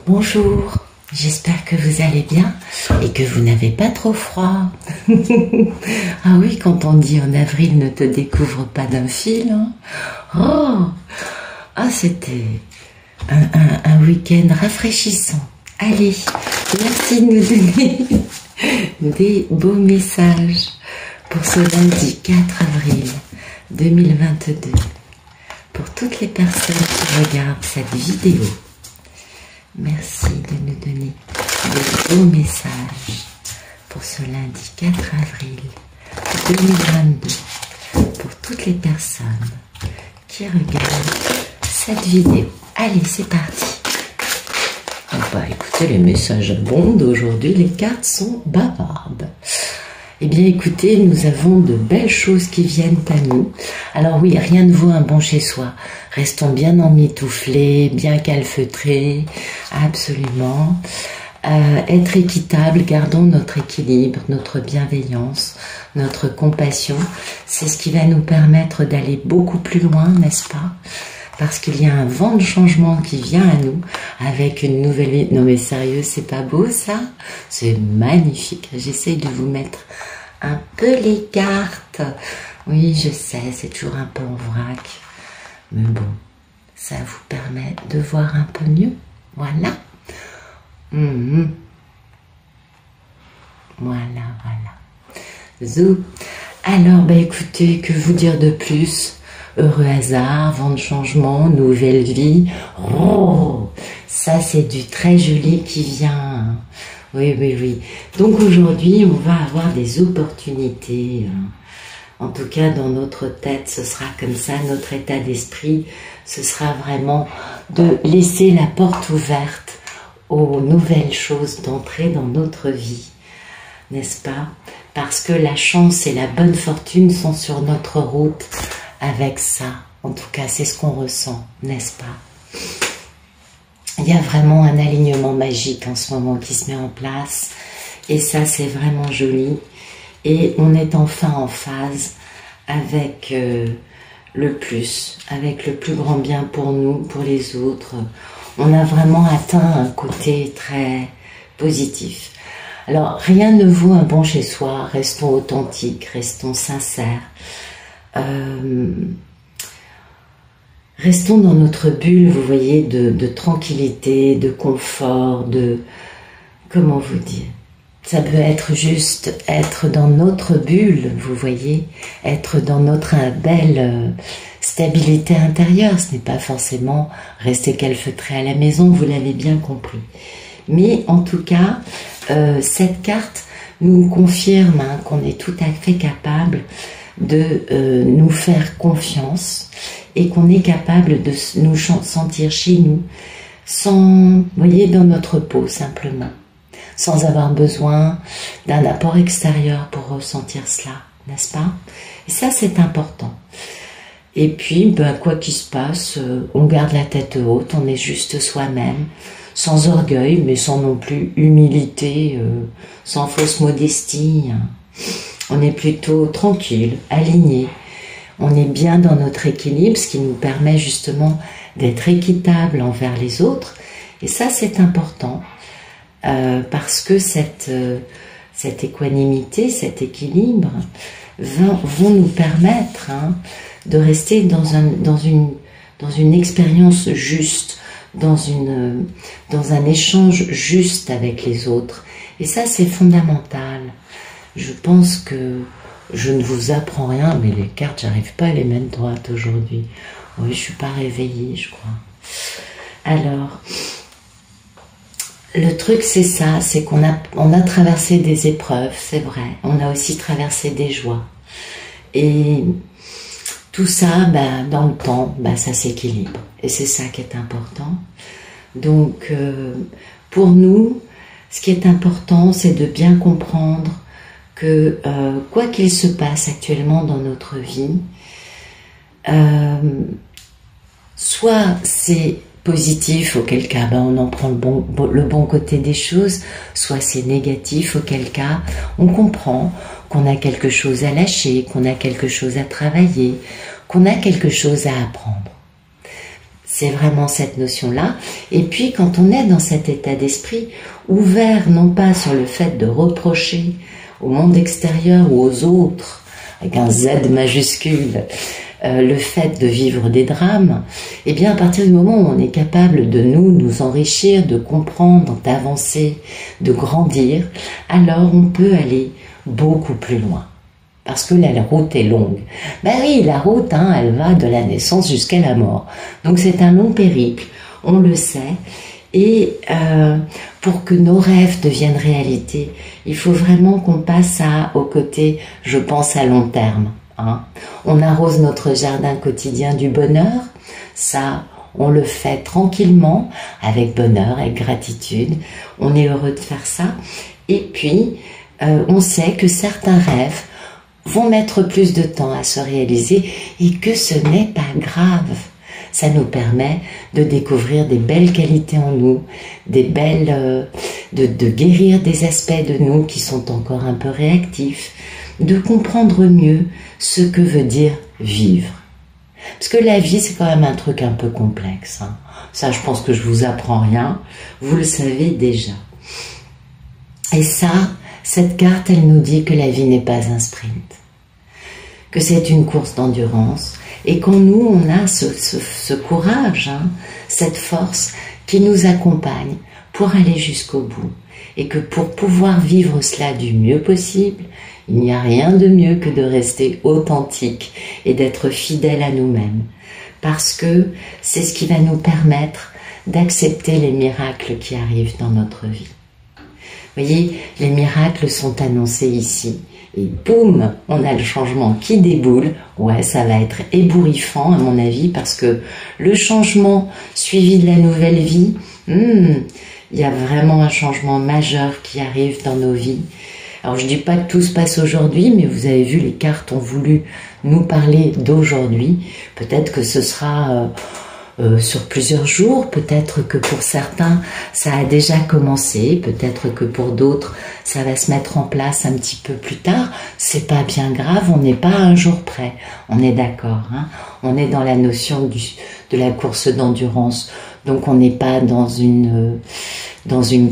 Bonjour, j'espère que vous allez bien et que vous n'avez pas trop froid. Ah oui, quand on dit en avril ne te découvre pas d'un fil. Hein. Oh, ah, c'était un week-end rafraîchissant. Allez, merci de nous donner des beaux messages pour ce lundi 4 avril 2022. Pour toutes les personnes qui regardent cette vidéo, merci de nous donner de beaux messages pour ce lundi 4 avril 2022. Pour toutes les personnes qui regardent cette vidéo. Allez, c'est parti. Oh bah, écoutez, les messages abondent. Aujourd'hui, les cartes sont bavardes. Eh bien, écoutez, nous avons de belles choses qui viennent à nous. Alors oui, rien ne vaut un bon chez soi. Restons bien emmitouflés, bien calfeutrés, absolument. Être équitable, gardons notre équilibre, notre bienveillance, notre compassion. C'est ce qui va nous permettre d'aller beaucoup plus loin, n'est-ce pas? Parce qu'il y a un vent de changement qui vient à nous avec une nouvelle vie. Non mais sérieux, c'est pas beau ça? C'est magnifique. J'essaye de vous mettre un peu les cartes. Oui, je sais, c'est toujours un peu en vrac. Mais bon, ça vous permet de voir un peu mieux. Voilà. Voilà. Zou. Alors, bah écoutez, que vous dire de plus? Heureux hasard, vent de changement, nouvelle vie. Oh, ça c'est du très joli qui vient. Oui. Donc aujourd'hui, on va avoir des opportunités. En tout cas, dans notre tête, ce sera comme ça, notre état d'esprit. Ce sera vraiment de laisser la porte ouverte aux nouvelles choses d'entrer dans notre vie. N'est-ce pas? Parce que la chance et la bonne fortune sont sur notre route. Avec ça, en tout cas, c'est ce qu'on ressent, n'est-ce pas? Il y a vraiment un alignement magique en ce moment qui se met en place. Et ça, c'est vraiment joli. Et on est enfin en phase avec le plus, avec le plus grand bien pour nous, pour les autres. On a vraiment atteint un côté très positif. Alors, rien ne vaut un bon chez soi. Restons authentiques, restons sincères. Restons dans notre bulle, vous voyez, de tranquillité, de confort, de... Comment vous dire? Ça peut être juste être dans notre bulle, vous voyez, être dans notre belle stabilité intérieure. Ce n'est pas forcément rester calfeutré à la maison, vous l'avez bien compris. Mais en tout cas, cette carte nous confirme qu'on est tout à fait capable de nous faire confiance et qu'on est capable de nous sentir chez nous, sans, vous voyez, dans notre peau simplement, sans avoir besoin d'un apport extérieur pour ressentir cela, n'est-ce pas? Et ça, c'est important. Et puis, quoi qu'il se passe, on garde la tête haute, on est juste soi-même, sans orgueil, mais sans non plus humilité, sans fausse modestie. On est plutôt tranquille, aligné. On est bien dans notre équilibre, ce qui nous permet justement d'être équitable envers les autres. Et ça, c'est important, parce que cette équanimité, cet équilibre vont nous permettre de rester dans une expérience juste, dans un échange juste avec les autres. Et ça, c'est fondamental. Je pense que je ne vous apprends rien, mais les cartes, j'arrive pas à les mettre droites aujourd'hui. Oui, je suis pas réveillée, je crois. Alors, le truc, c'est ça, c'est qu'on a traversé des épreuves, c'est vrai. On a aussi traversé des joies. Et tout ça, dans le temps, ça s'équilibre. Et c'est ça qui est important. Donc, pour nous, ce qui est important, c'est de bien comprendre que quoi qu'il se passe actuellement dans notre vie, soit c'est positif, auquel cas on en prend le bon côté des choses, soit c'est négatif, auquel cas on comprend qu'on a quelque chose à lâcher, qu'on a quelque chose à travailler, qu'on a quelque chose à apprendre. C'est vraiment cette notion-là. Et puis, quand on est dans cet état d'esprit, ouvert non pas sur le fait de reprocher au monde extérieur ou aux autres, avec un Z majuscule, le fait de vivre des drames, eh bien, à partir du moment où on est capable de nous enrichir, de comprendre, d'avancer, de grandir, alors on peut aller beaucoup plus loin. Parce que la route est longue. Ben oui, la route, elle va de la naissance jusqu'à la mort. Donc c'est un long périple, on le sait. Et pour que nos rêves deviennent réalité, il faut vraiment qu'on passe au côté, je pense, à long terme. On arrose notre jardin quotidien du bonheur, ça, on le fait tranquillement, avec bonheur, avec gratitude. On est heureux de faire ça. Et puis, on sait que certains rêves vont mettre plus de temps à se réaliser et que ce n'est pas grave. Ça nous permet de découvrir des belles qualités en nous, des belles, de guérir des aspects de nous qui sont encore un peu réactifs, de comprendre mieux ce que veut dire vivre. Parce que la vie, c'est quand même un truc un peu complexe. Ça, je pense que je vous apprends rien. Vous le savez déjà. Et ça, cette carte, elle nous dit que la vie n'est pas un sprint, que c'est une course d'endurance, et qu'en nous, on a ce courage, cette force qui nous accompagne pour aller jusqu'au bout, et que pour pouvoir vivre cela du mieux possible, il n'y a rien de mieux que de rester authentique et d'être fidèle à nous-mêmes, parce que c'est ce qui va nous permettre d'accepter les miracles qui arrivent dans notre vie. Vous voyez, les miracles sont annoncés ici. Et boum, on a le changement qui déboule. Ouais, ça va être ébouriffant à mon avis, parce que le changement suivi de la nouvelle vie, il y a vraiment un changement majeur qui arrive dans nos vies. Alors je dis pas que tout se passe aujourd'hui, mais vous avez vu, les cartes ont voulu nous parler d'aujourd'hui. Peut-être que ce sera sur plusieurs jours, peut-être que pour certains ça a déjà commencé, peut-être que pour d'autres ça va se mettre en place un petit peu plus tard. C'est pas bien grave, on n'est pas à un jour près, on est d'accord, on est dans la notion de la course d'endurance, donc on n'est pas dans une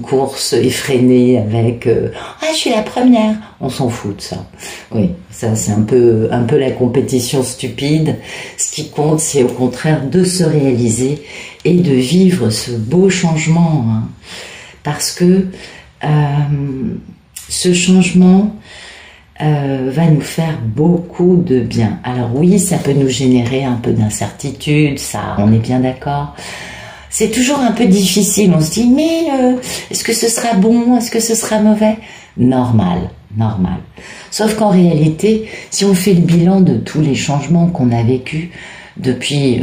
course effrénée avec je suis la première, on s'en fout de ça. Oui, ça c'est un peu la compétition stupide. Ce qui compte, c'est au contraire de se réaliser et de vivre ce beau changement, parce que ce changement va nous faire beaucoup de bien. Alors oui, ça peut nous générer un peu d'incertitude, ça, on est bien d'accord. C'est toujours un peu difficile, on se dit, mais est-ce que ce sera bon, est-ce que ce sera mauvais? Normal. Sauf qu'en réalité, si on fait le bilan de tous les changements qu'on a vécus depuis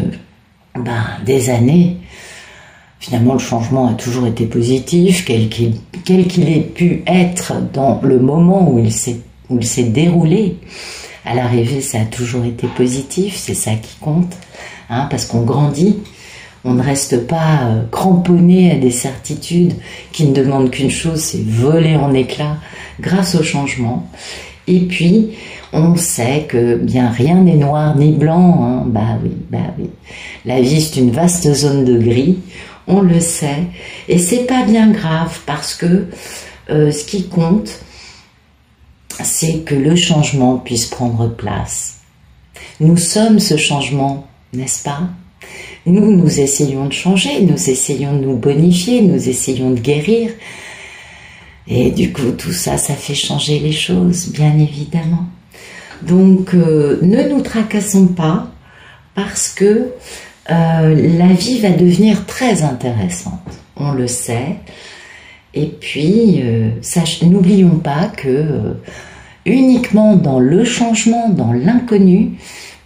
des années, finalement le changement a toujours été positif, quel qu'il ait pu être dans le moment où il s'est déroulé. À l'arrivée, ça a toujours été positif, c'est ça qui compte, parce qu'on grandit. On ne reste pas cramponné à des certitudes qui ne demandent qu'une chose, c'est voler en éclats grâce au changement. Et puis, on sait que bien rien n'est noir ni blanc. Bah oui. La vie, c'est une vaste zone de gris, on le sait. Et c'est pas bien grave, parce que ce qui compte, c'est que le changement puisse prendre place. Nous sommes ce changement, n'est-ce pas ? Nous essayons de changer, nous essayons de nous bonifier, nous essayons de guérir. Et du coup, tout ça, ça fait changer les choses, bien évidemment. Donc, ne nous tracassons pas, parce que la vie va devenir très intéressante. On le sait. Et puis, n'oublions pas que uniquement dans le changement, dans l'inconnu,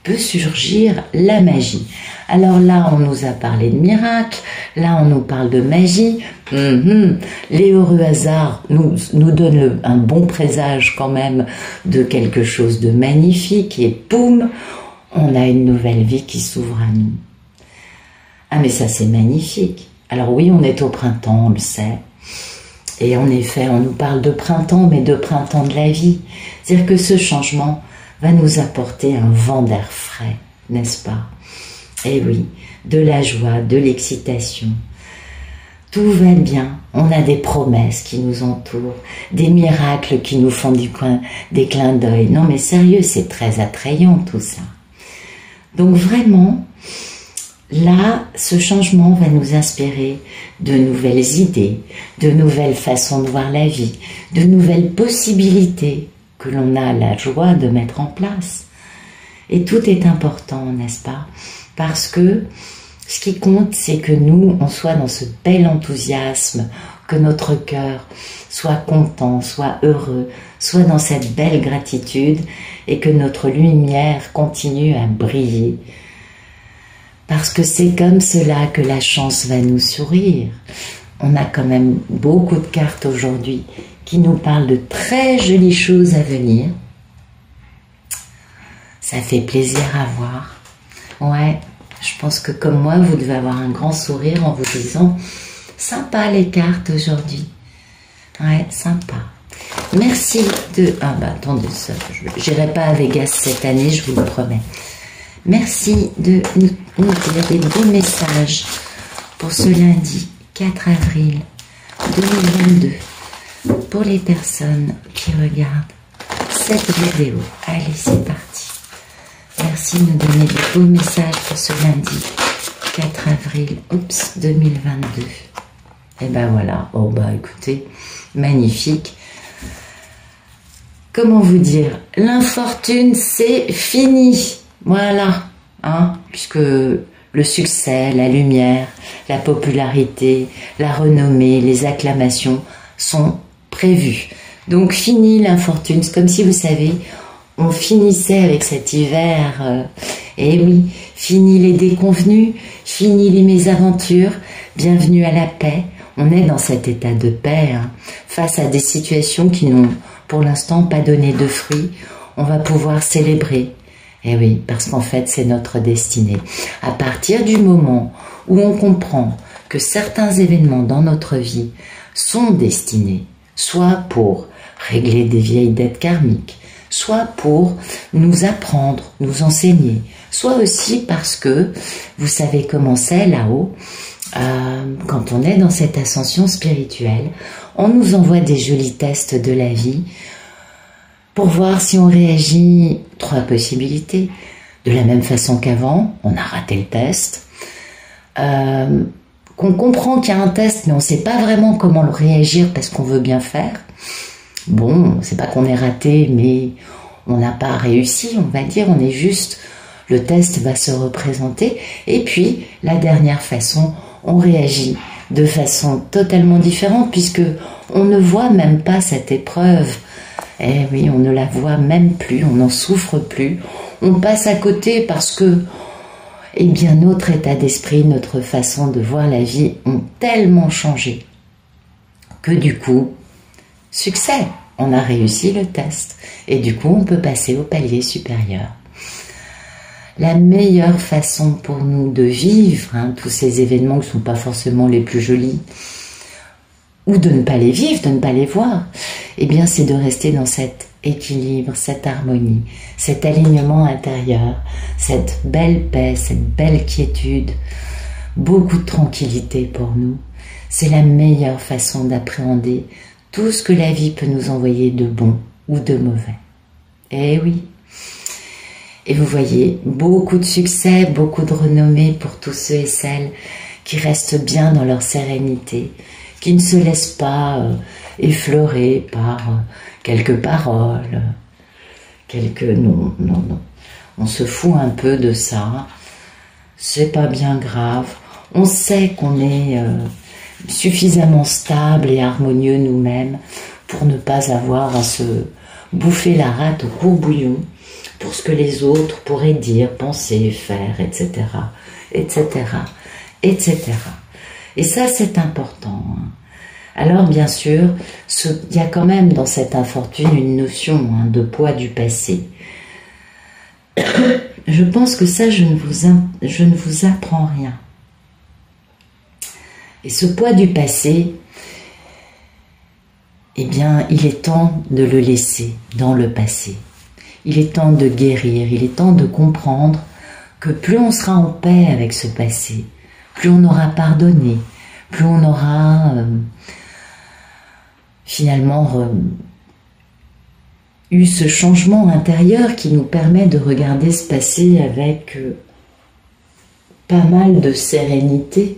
peut surgir la magie. Alors là, on nous a parlé de miracles, là on nous parle de magie. Les heureux hasards nous donnent un bon présage quand même de quelque chose de magnifique, et boum, on a une nouvelle vie qui s'ouvre à nous. Ah mais ça c'est magnifique. Alors oui, on est au printemps, on le sait. Et en effet, on nous parle de printemps, mais de printemps de la vie. C'est-à-dire que ce changement va nous apporter un vent d'air frais, n'est-ce pas? Eh oui, de la joie, de l'excitation. Tout va bien, on a des promesses qui nous entourent, des miracles qui nous font des clins d'œil. Non mais sérieux, c'est très attrayant tout ça. Donc vraiment, là, ce changement va nous inspirer de nouvelles idées, de nouvelles façons de voir la vie, de nouvelles possibilités que l'on a la joie de mettre en place. Et tout est important, n'est-ce pas? Parce que ce qui compte, c'est que nous, on soit dans ce bel enthousiasme, que notre cœur soit content, soit heureux, soit dans cette belle gratitude et que notre lumière continue à briller. Parce que c'est comme cela que la chance va nous sourire. On a quand même beaucoup de cartes aujourd'hui qui nous parlent de très jolies choses à venir. Ça fait plaisir à voir. Ouais. Je pense que comme moi, vous devez avoir un grand sourire en vous disant « Sympa les cartes aujourd'hui. » Ouais, sympa. Merci de... Ah bah attendez, ça, je n'irai pas à Vegas cette année, je vous le promets. Merci de nous dire des beaux messages pour ce lundi 4 avril 2022 pour les personnes qui regardent cette vidéo. Allez, c'est parti. Merci de nous donner de beaux messages pour ce lundi 4 avril 2022. Et ben voilà, oh bah écoutez, magnifique. Comment vous dire, l'infortune c'est fini, voilà, hein, puisque le succès, la lumière, la popularité, la renommée, les acclamations sont prévus. Donc fini l'infortune, c'est comme si vous savez, on finissait avec cet hiver, et oui, fini les déconvenus, fini les mésaventures, bienvenue à la paix. On est dans cet état de paix, hein, face à des situations qui n'ont pour l'instant pas donné de fruits. On va pouvoir célébrer, et oui, parce qu'en fait c'est notre destinée. À partir du moment où on comprend que certains événements dans notre vie sont destinés, soit pour régler des vieilles dettes karmiques, soit pour nous apprendre, nous enseigner, soit aussi parce que vous savez comment c'est là-haut, quand on est dans cette ascension spirituelle, on nous envoie des jolis tests de la vie pour voir si on réagit. 3 possibilités. De la même façon qu'avant, on a raté le test, qu'on comprend qu'il y a un test, mais on ne sait pas vraiment comment le réagir parce qu'on veut bien faire. Bon, c'est pas qu'on est raté, mais on n'a pas réussi, on va dire, on est juste, le test va se représenter. Et puis, la dernière façon, on réagit de façon totalement différente, puisque on ne voit même pas cette épreuve. Eh oui, on ne la voit même plus, on n'en souffre plus. On passe à côté parce que, eh bien, notre état d'esprit, notre façon de voir la vie ont tellement changé que du coup, succès, on a réussi le test et du coup on peut passer au palier supérieur. La meilleure façon pour nous de vivre tous ces événements qui ne sont pas forcément les plus jolis, ou de ne pas les vivre, de ne pas les voir, eh bien c'est de rester dans cet équilibre, cette harmonie, cet alignement intérieur, cette belle paix, cette belle quiétude, beaucoup de tranquillité pour nous. C'est la meilleure façon d'appréhender tout ce que la vie peut nous envoyer de bon ou de mauvais. Eh oui. Et vous voyez, beaucoup de succès, beaucoup de renommée pour tous ceux et celles qui restent bien dans leur sérénité, qui ne se laissent pas effleurer par quelques paroles, Non. On se fout un peu de ça. C'est pas bien grave. On sait qu'on est suffisamment stable et harmonieux nous-mêmes pour ne pas avoir à se bouffer la rate au courbouillon pour ce que les autres pourraient dire, penser, faire, etc., etc., etc. Et ça, c'est important. Alors, bien sûr, il y a quand même dans cette infortune une notion de poids du passé. Je pense que ça, je ne vous apprends rien. Et ce poids du passé, eh bien, il est temps de le laisser dans le passé. Il est temps de guérir, il est temps de comprendre que plus on sera en paix avec ce passé, plus on aura pardonné, plus on aura finalement eu ce changement intérieur qui nous permet de regarder ce passé avec pas mal de sérénité,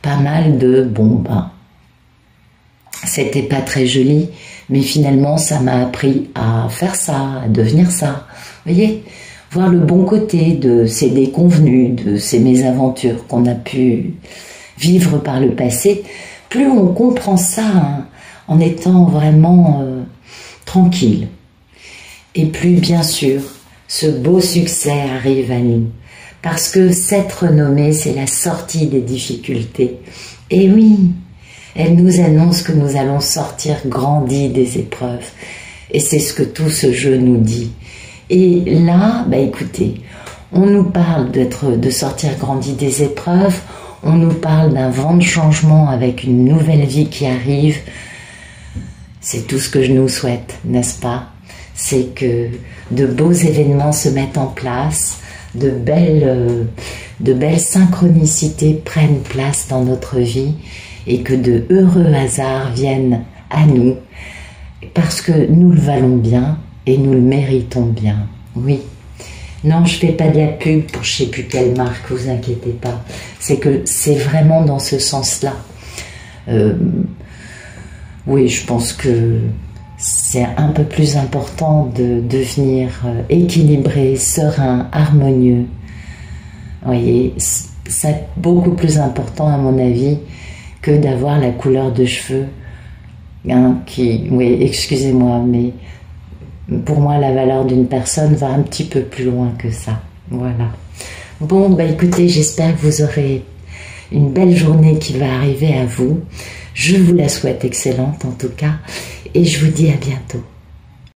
pas mal de bon ben, c'était pas très joli, mais finalement ça m'a appris à faire ça, à devenir ça. Vous voyez, voir le bon côté de ces déconvenus, de ces mésaventures qu'on a pu vivre par le passé. Plus on comprend ça hein, en étant vraiment tranquille, et plus bien sûr ce beau succès arrive à nous. Parce que cette renommée, c'est la sortie des difficultés. Et oui, elle nous annonce que nous allons sortir grandis des épreuves. Et c'est ce que tout ce jeu nous dit. Et là, bah écoutez, on nous parle de sortir grandis des épreuves, on nous parle d'un vent de changement avec une nouvelle vie qui arrive. C'est tout ce que je nous souhaite, n'est-ce pas? C'est que de beaux événements se mettent en place, de belles synchronicités prennent place dans notre vie et que de heureux hasards viennent à nous parce que nous le valons bien et nous le méritons bien. Oui. Non, je fais pas de la pub pour je sais plus quelle marque, vous inquiétez pas. C'est que c'est vraiment dans ce sens-là. Oui, je pense que c'est un peu plus important de devenir équilibré, serein, harmonieux. Vous voyez, c'est beaucoup plus important à mon avis que d'avoir la couleur de cheveux hein, oui, excusez-moi, mais pour moi la valeur d'une personne va un petit peu plus loin que ça. Voilà. Bon, bah écoutez, j'espère que vous aurez une belle journée qui va arriver à vous. Je vous la souhaite excellente en tout cas. Et je vous dis à bientôt.